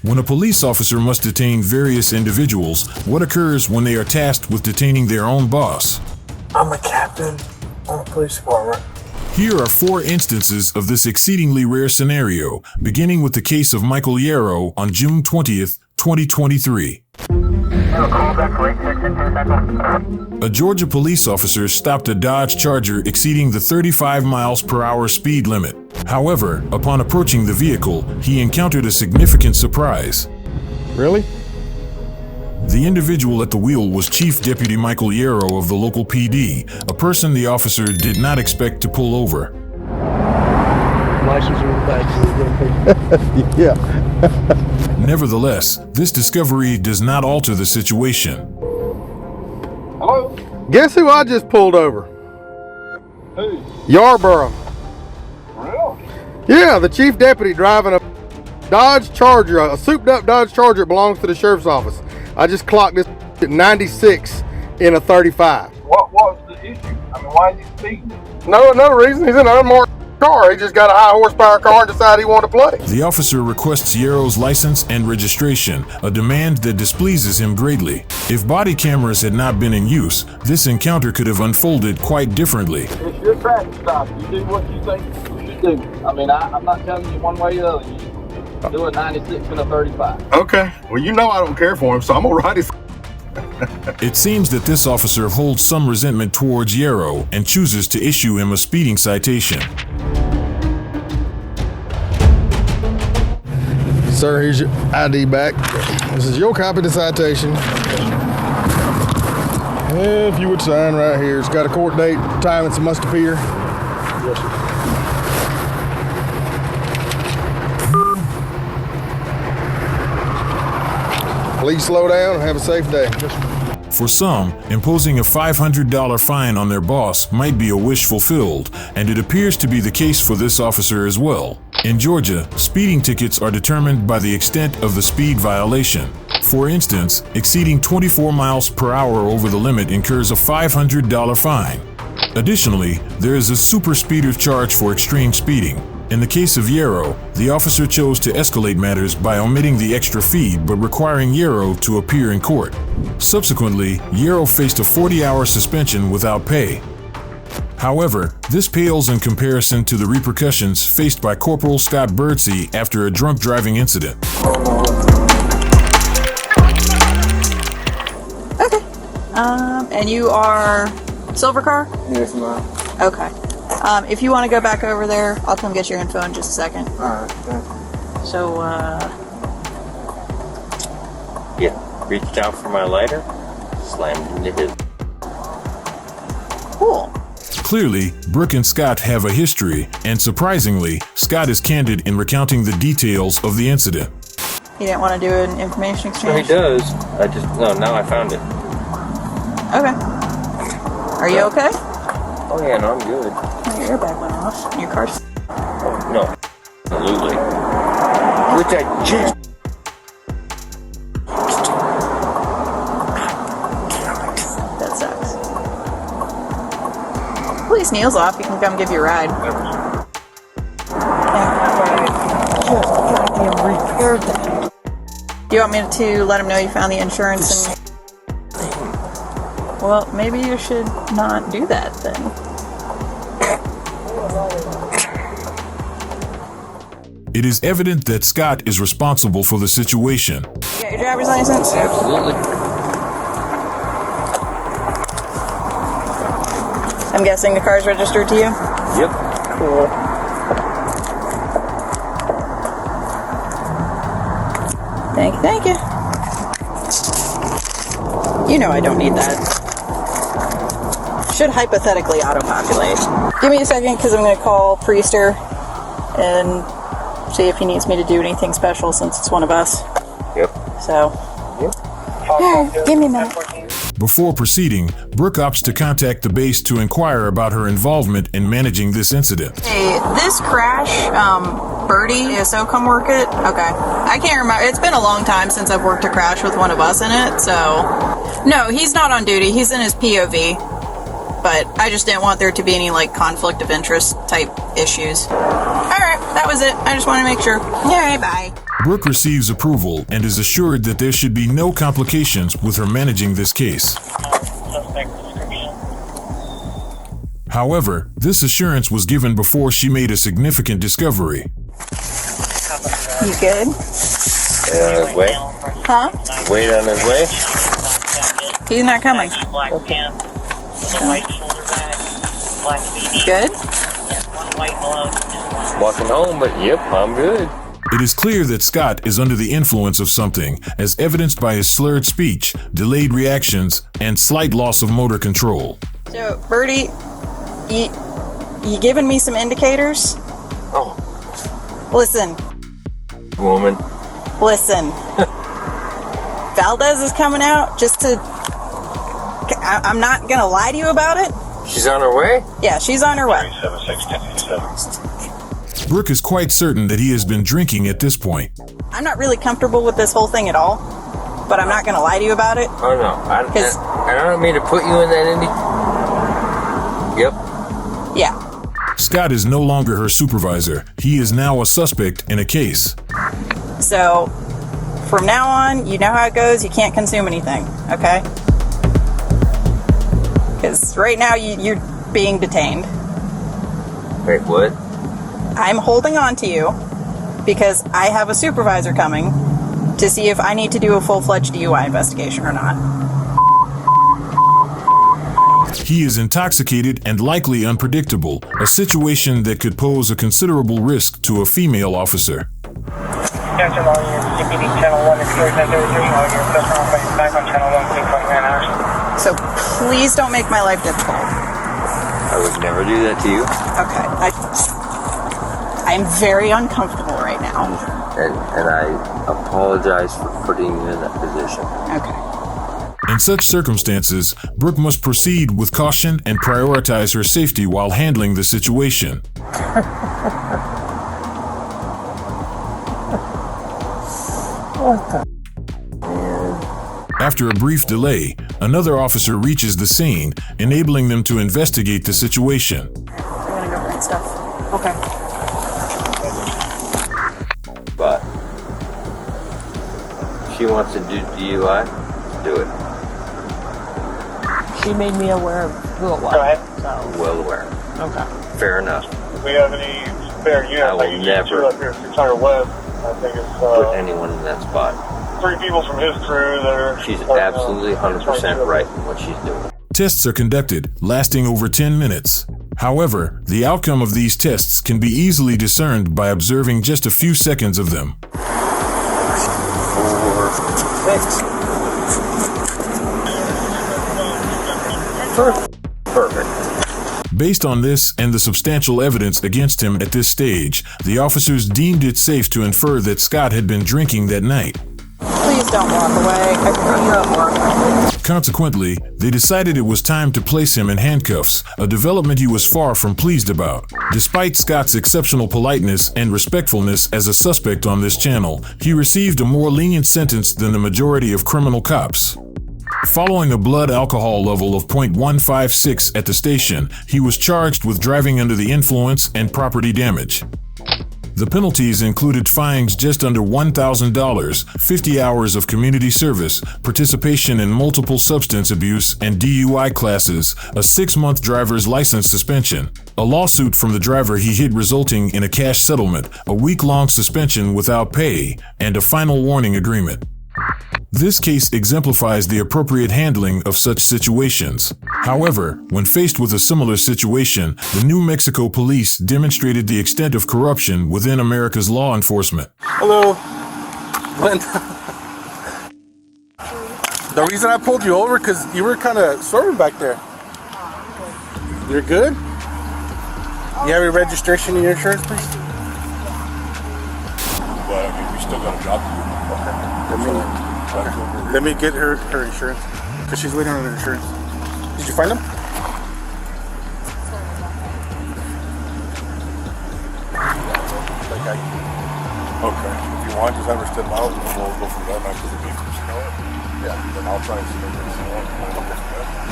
When a police officer must detain various individuals, what occurs when they are tasked with detaining their own boss? I'm a captain on the police department. Here are 4 instances of this exceedingly rare scenario, beginning with the case of Michael Yarrow on June 20th, 2023. A Georgia police officer stopped a Dodge Charger exceeding the 35 miles per hour speed limit. However, upon approaching the vehicle, he encountered a significant surprise. Really? The individual at the wheel was Chief Deputy Michael Yarrow of the local PD, a person the officer did not expect to pull over. License in the back. Yeah. Nevertheless, this discovery does not alter the situation. Hello? Guess who I just pulled over? Who? Yarborough. Really? Yeah, the chief deputy driving a Dodge Charger, a souped up Dodge Charger. It belongs to the sheriff's office. I just clocked this at 96 in a 35. What was the issue? I mean, why is he speeding? No reason. He's in an unmarked car. He just got a high horsepower car and decided he wanted to play. The officer requests Yarrow's license and registration, a demand that displeases him greatly. If body cameras had not been in use, this encounter could have unfolded quite differently. It's your traffic stop. You do what you think you should do. I mean, I'm not telling you one way or the other. You do a 96 and a 35. Okay. Well, you know I don't care for him, so I'm gonna ride his. It seems that this officer holds some resentment towards Yarrow and chooses to issue him a speeding citation. Sir, here's your ID back. This is your copy of the citation. If you would sign right here. It's got a court date, time it's must appear. Yes, sir. Please slow down and have a safe day. For some, imposing a $500 fine on their boss might be a wish fulfilled, and it appears to be the case for this officer as well. In Georgia, speeding tickets are determined by the extent of the speed violation. For instance, exceeding 24 miles per hour over the limit incurs a $500 fine. Additionally, there is a super speeder charge for extreme speeding. In the case of Yarrow, the officer chose to escalate matters by omitting the extra fee but requiring Yarrow to appear in court. Subsequently, Yarrow faced a 40-hour suspension without pay. However, this pales in comparison to the repercussions faced by Corporal Scott Birdsey after a drunk driving incident. Okay. And you are Silver Car? Yes, ma'am. Okay. If you want to go back over there, I'll come get your info in just a second. Alright, thank you. So, Yeah, reached out for my lighter, slammed into his. cool. Clearly, Brooke and Scott have a history, and surprisingly, Scott is candid in recounting the details of the incident. You didn't want to do an information So he exchange? does. Now I found it. Okay. Are you okay? Oh yeah, no, I'm good. Your airbag went off. Your car's... Oh, no, absolutely. Which I just. That sucks. Police Neil's off. You can come give you a ride. Do you want me to let him know you found the insurance and... Well, maybe you should not do that then. It is evident that Scott is responsible for the situation. You got your driver's license? Absolutely. I'm guessing the car's registered to you? Yep. Cool. Thank you. You know I don't need that. Should hypothetically auto-populate. Give me a second because I'm going to call Priester and see if he needs me to do anything special since it's one of us. Yep. So, give me a minute. Before proceeding, Brooke opts to contact the base to inquire about her involvement in managing this incident. Hey, this crash, Birdie, so come work it? Okay. I can't remember. It's been a long time since I've worked a crash with one of us in it, so... No, he's not on duty. He's in his POV. But I just didn't want there to be any, like, conflict of interest type issues. Alright, that was it. I just wanted to make sure. Alright, bye. Brooke receives approval and is assured that there should be no complications with her managing this case. However, this assurance was given before she made a significant discovery. You good? Wait on his way? Huh? Wait on his way? He's not coming. Okay. Good? Walking home, but yep, I'm good. It is clear that Scott is under the influence of something, as evidenced by his slurred speech, delayed reactions, and slight loss of motor control. So, Birdie, you giving me some indicators? Oh. Listen. Woman. Listen. Valdez is coming out just to... I'm not going to lie to you about it. She's on her way? Yeah, she's on her way. Brooke is quite certain that he has been drinking at this point. I'm not really comfortable with this whole thing at all, but I'm not going to lie to you about it. Oh, no. I don't mean to put you in that Yep. Yeah. Scott is no longer her supervisor. He is now a suspect in a case. So, from now on, you know how it goes. You can't consume anything, okay? Because right now, you're being detained. Wait, what? I'm holding on to you because I have a supervisor coming to see if I need to do a full-fledged DUI investigation or not. He is intoxicated and likely unpredictable, a situation that could pose a considerable risk to a female officer. Attention all units, CPD Channel 1 is 3933, all units customer operating back on Channel 1, please 29 hours. So please don't make my life difficult. I would never do that to you. Okay. I'm very uncomfortable right now. And I apologize for putting you in that position. Okay. In such circumstances, Brooke must proceed with caution and prioritize her safety while handling the situation. After a brief delay, another officer reaches the scene, enabling them to investigate the situation. I'm gonna go bring stuff. Okay. But she wants to do DUI, do it. She made me aware of who it was. Go ahead. So, Well aware. okay. Fair enough. If we have any spare units, I will like you never two up here, 600 West, I think it's Put anyone in that spot. 3 people from his crew that are... She's absolutely 100% right in what she's doing. Tests are conducted, lasting over 10 minutes. However, the outcome of these tests can be easily discerned by observing just a few seconds of them. 4, 6. Perfect. Based on this and the substantial evidence against him at this stage, the officers deemed it safe to infer that Scott had been drinking that night. Please don't walk away. Consequently, they decided it was time to place him in handcuffs, a development he was far from pleased about. Despite Scott's exceptional politeness and respectfulness as a suspect on this channel, he received a more lenient sentence than the majority of criminal cops. Following a blood alcohol level of 0.156 at the station, he was charged with driving under the influence and property damage. The penalties included fines just under $1,000, 50 hours of community service, participation in multiple substance abuse and DUI classes, a 6-month driver's license suspension, a lawsuit from the driver he hit resulting in a cash settlement, a week-long suspension without pay, and a final warning agreement. This case exemplifies the appropriate handling of such situations. However, when faced with a similar situation, the New Mexico police demonstrated the extent of corruption within America's law enforcement. Hello. Linda. The reason I pulled you over because you were kind of swerving back there. You're good? You have your registration and your insurance, please? But I mean, we still got a job to do. Let me get her insurance because she's waiting on her insurance. Did you find them? Okay. If you want, just have her step out and we'll go from there. Back to the beach. Yeah. Then I'll try and see her.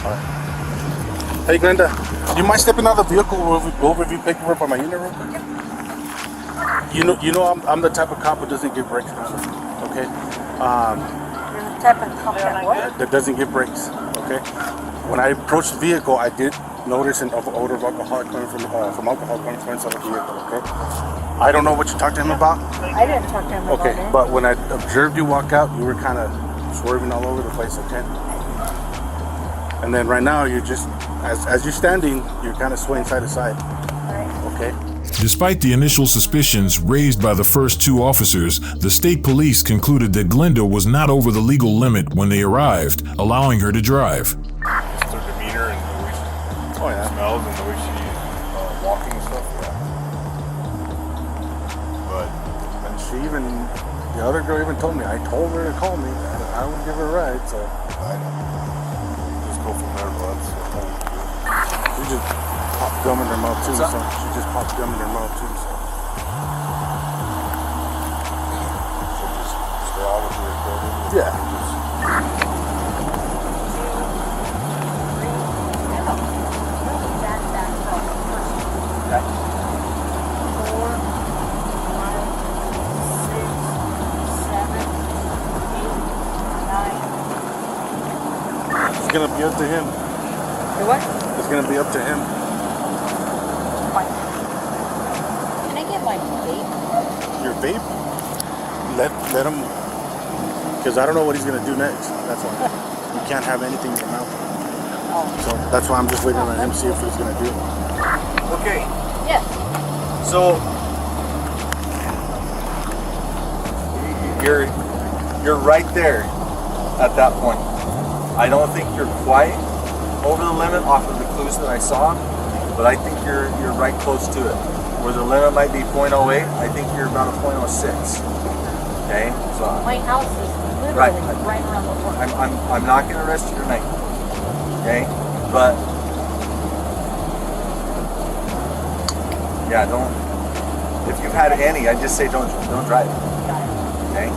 Alright. Hey, Glenda. Do you mind stepping out of the vehicle? We'll review paperwork on my unit real quick? You know, I'm the type of cop who doesn't give breaks, okay? You're the type of cop that what? That doesn't give breaks, okay? When I approached the vehicle, I did notice an odor of alcohol coming from alcohol coming from inside the vehicle, okay? I don't know what you talked to him about. I didn't talk to him about it. Okay, but when I observed you walk out, you were kind of swerving all over the place, okay? And then right now, you're just, as you're standing, you're kind of swaying side to side, okay? Despite the initial suspicions raised by the first two officers, the state police concluded that Glenda was not over the legal limit when they arrived, allowing her to drive. Just her demeanor and the way she smells and the way she walking and stuff. Yeah. But And the other girl even told me, I told her to call me, I would give her a ride, so. I know. Just go from there, but that's what I'm She just popped gum in her mouth too, so. She just popped gum in her mouth too, so. So just stay out with the recording. Yeah. It's gonna be up to him. What? It's gonna be up to him. Can I get my vape? Your vape? Let him, because I don't know what he's gonna do next. That's why. You can't have anything in your mouth. So that's why I'm just waiting on him to see if he's gonna do it. Okay. Yes. So you're right there at that point. I don't think you're quite over the limit off of the clues that I saw, but I think you're right close to it. Where the limit might be 0.08, I think you're about a 0.06. Okay, so My house is literally Right. right around the corner. I'm not going to arrest you tonight. Okay, but yeah, don't. If you've had any, I just say don't drive. Okay.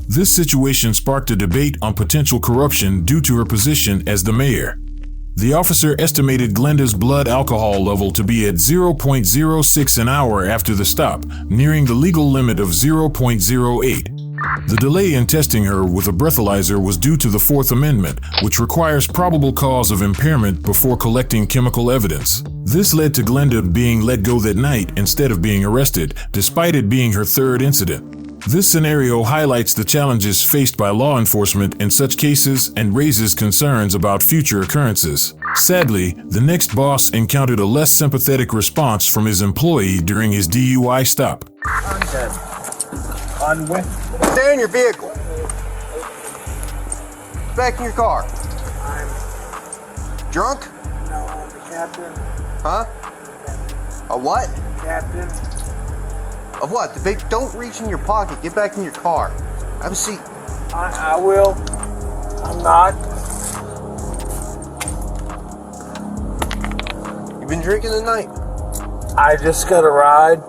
This situation sparked a debate on potential corruption due to her position as the mayor. The officer estimated Glenda's blood alcohol level to be at 0.06 an hour after the stop, nearing the legal limit of 0.08. The delay in testing her with a breathalyzer was due to the Fourth Amendment, which requires probable cause of impairment before collecting chemical evidence. This led to Glenda being let go that night instead of being arrested, despite it being her third incident. This scenario highlights the challenges faced by law enforcement in such cases and raises concerns about future occurrences. Sadly, the next boss encountered a less sympathetic response from his employee during his DUI stop. Stay in your vehicle. Back in your car. Drunk? No, Captain. Huh? A what? Captain. Of what? The vape? Don't reach in your pocket. Get back in your car. Have a seat. I will. I'm not. You've been drinking tonight? I just got a ride.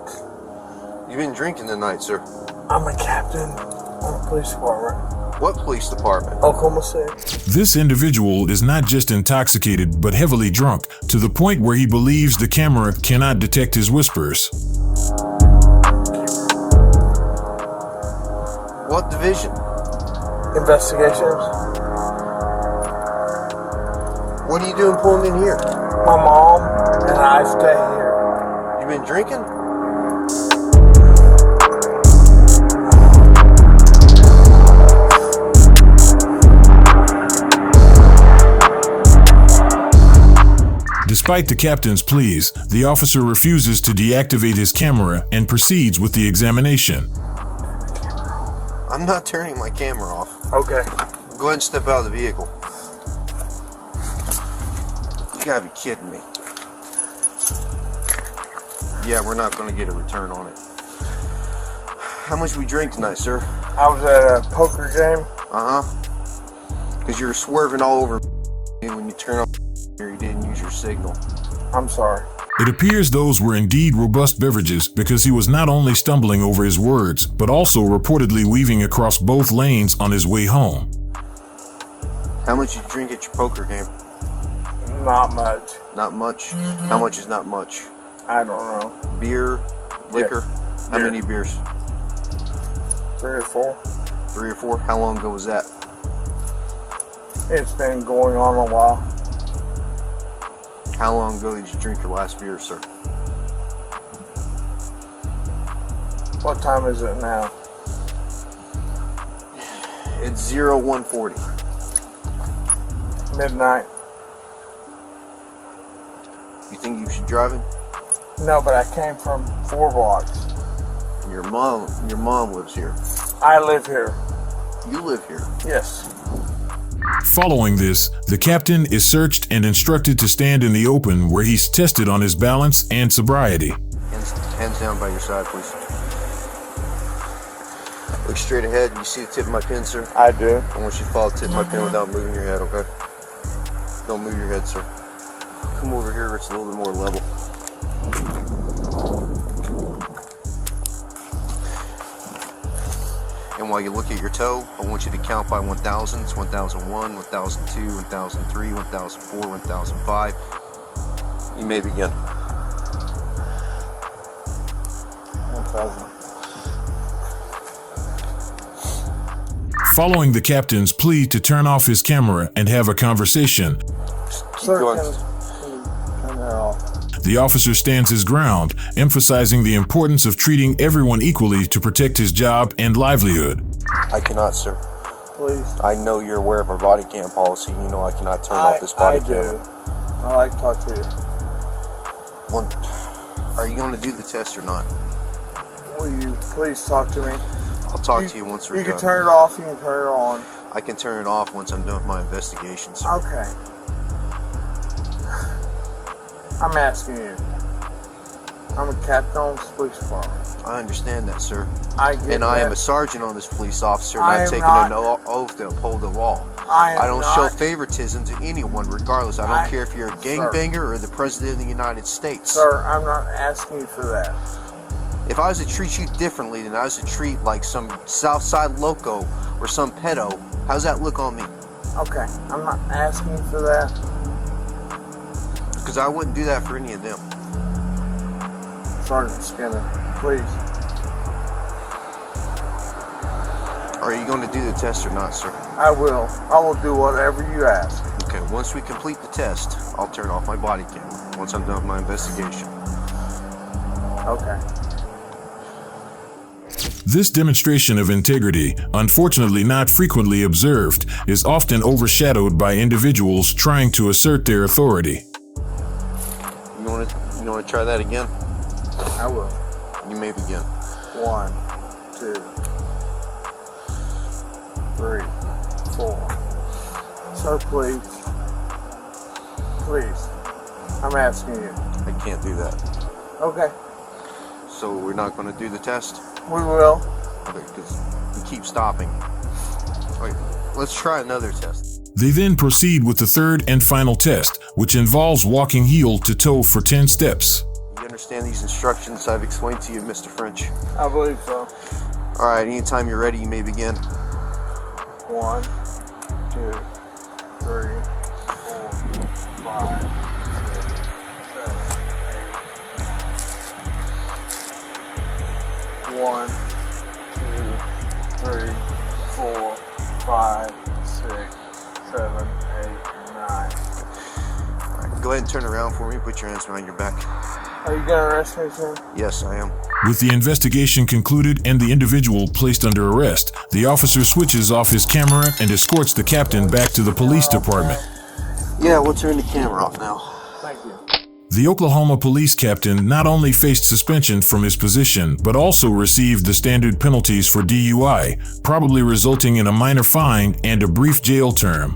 You've been drinking tonight, sir. I'm a captain on the police department. What police department? Oklahoma City. This individual is not just intoxicated, but heavily drunk, to the point where he believes the camera cannot detect his whispers. What division? Investigations. What are you doing pulling in here? My mom and I stay here. You been drinking? Despite the captain's pleas, the officer refuses to deactivate his camera and proceeds with the examination. I'm not turning my camera off. Okay. Go ahead and step out of the vehicle. You gotta be kidding me. Yeah, we're not gonna get a return on it. How much we drink tonight, sir? I was at a poker game. Because you were swerving all over when you turn up here, you didn't use your signal. I'm sorry. It appears those were indeed robust beverages because he was not only stumbling over his words, but also reportedly weaving across both lanes on his way home. How much you drink at your poker game? Not much. Not much? How much is not much? I don't know. Beer? Liquor? How many beers? 3 or 4. 3 or 4? How long ago was that? It's been going on a while. How long ago did you drink your last beer, sir? What time is it now? It's 0140. Midnight. You think you should drive it? No, but I came from 4 blocks. Your mom lives here. I live here. You live here? Yes. Following this, the captain is searched and instructed to stand in the open where he's tested on his balance and sobriety. Hands down by your side, please. Look straight ahead. You see the tip of my pen, sir? I do. I want you to follow the tip of my pen without moving your head, okay? Don't move your head, sir. Come over here where it's a little bit more level. And while you look at your toe, I want you to count by 1,000s. 1001, 1002, 1003, 1004, 1005. You may begin. 1,000. Following the captain's plea to turn off his camera and have a conversation, Sir, going. can you turn that off? the officer stands his ground, emphasizing the importance of treating everyone equally to protect his job and livelihood. I cannot, sir. Please. I know you're aware of our body cam policy. You know I cannot turn off this body camera. I like to talk to you. Well, are you going to do the test or not? Will you please talk to me? I'll talk to you once we're You done. can turn it off, you can turn it on. I can turn it off once I'm done with my investigation, sir. Okay. I'm asking you. I'm a captain on this police department. I understand that, sir. I get And I am that. a sergeant on this police officer, and I I've am taken not- an oath to uphold the law. I don't show not- favoritism to anyone, regardless. I don't care if you're a gangbanger or the president of the United States. Sir, I'm not asking you for that. If I was to treat you differently than I was to treat like some Southside loco or some pedo, how's that look on me? Okay, I'm not asking you for that. Because I wouldn't do that for any of them. Sergeant Skinner, please. Are you going to do the test or not, sir? I will. I will do whatever you ask. Okay, once we complete the test, I'll turn off my body camera once I'm done with my investigation. Okay. This demonstration of integrity, unfortunately not frequently observed, is often overshadowed by individuals trying to assert their authority. You want to try that again? I will. You may begin. 1, 2, 3, 4. Sir, please. Please. I'm asking you. I can't do that. Okay. So we're not going to do the test? We will. Okay, because you keep stopping. Wait, let's try another test. They then proceed with the third and final test, which involves walking heel to toe for 10 steps. You understand these instructions I've explained to you, Mr. French? I believe so. All right, anytime you're ready, you may begin. 1, 2, 3, 4, 5, 6, 7, 8, 9. 1, 2, 3, 4, 5, 6, 7, 8, 9. All right, go ahead and turn around for me. Put your hands behind your back. Are you gonna arrest me, sir? Yes, I am. With the investigation concluded and the individual placed under arrest, the officer switches off his camera and escorts the captain back to the police department. Yeah, we'll turn the camera off now. Thank you. The Oklahoma police captain not only faced suspension from his position, but also received the standard penalties for DUI, probably resulting in a minor fine and a brief jail term.